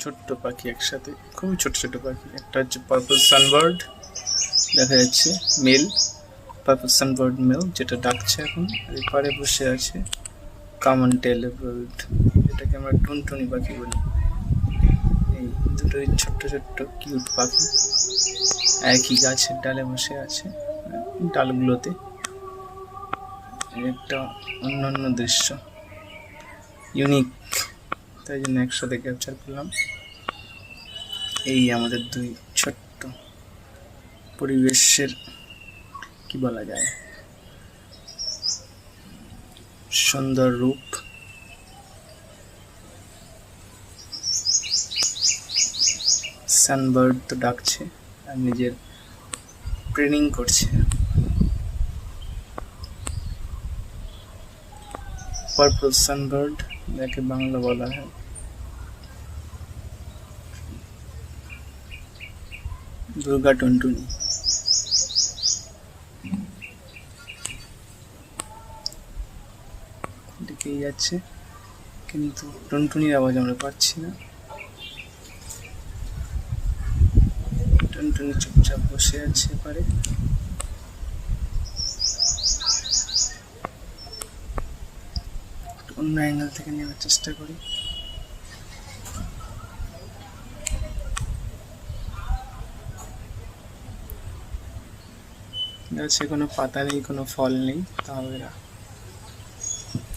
ছোট্ট পাখি একসাথে, খুবই ছোট ছোট পাখি। একটা হচ্ছে পার্পল সানবার্ড, দেখা যাচ্ছে মেল, পার্পল সানবার্ড মেল, যেটা ডাকছে এখন। আর এপারে বসে আছে কমন টেল বার্ড, যেটাকে আমরা টুনটুনি পাখি বলি। এই দুটোই ছোট্ট ছোট্ট কিউট পাখি একই গাছের ডালে বসে আছে, ডালগুলোতে। একটা অন্যান্য দৃশ্য, ইউনিক, তাই জন্য একসাথে ক্যাপচার করলাম। এই আমাদের দুই ছোট্ট পরিবেশের কি বলা যায়, সুন্দর রূপ। সানবার্ড তো ডাকছে আর নিজের ট্রেনিং করছে। পার্পল সানবার্ড যাকে বাংলা বলা হয় দুর্গা টুনটুনি। দেখেই যাচ্ছে, কিন্তু টুনটুনির আওয়াজ আমরা পাচ্ছি না। টুনটুনি চুপচাপ বসে আছে এপারে। অন্য অ্যাঙ্গেল থেকে নেওয়ার চেষ্টা করি। গাছে কোনো পাতা নেই, কোনো ফল নেই, তাও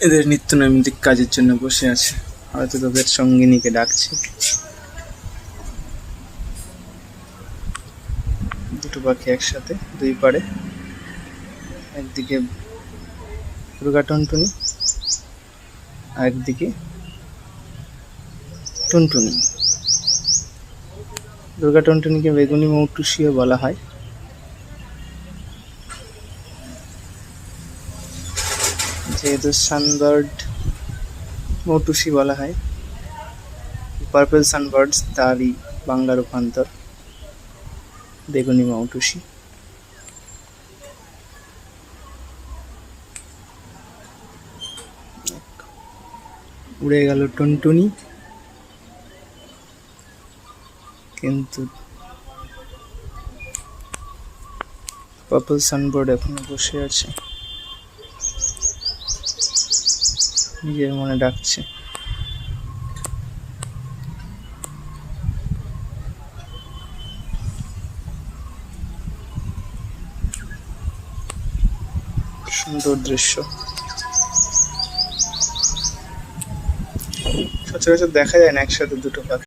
এদের নিত্য নৈমিত্তিক কাজের জন্য বসে আছে, হয়তো তাদের সঙ্গিনীকে ডাকছে। দুটো পাখি একসাথে দুই পাড়ে, একদিকে দুর্গা টুনটুনি আর একদিকে টুনটুনি। দুর্গা টুনটুনিকে বেগুনি মৌটুসিও বলা হয়। যেহেতু সানবার্ড মৌটুসি বলা হয়, পার্পল সানবার্ডস তারই বাংলা রূপান্তর বেগুনি মৌটুসি। উড়ে গেল টুনটুনি, কিন্তু পার্পল সানবার্ড এখনো বসে আছে, নিজের মনে ডাকছে। সুন্দর দৃশ্য, সচরাচর দেখা যায় না একসাথে দুটো পাখি।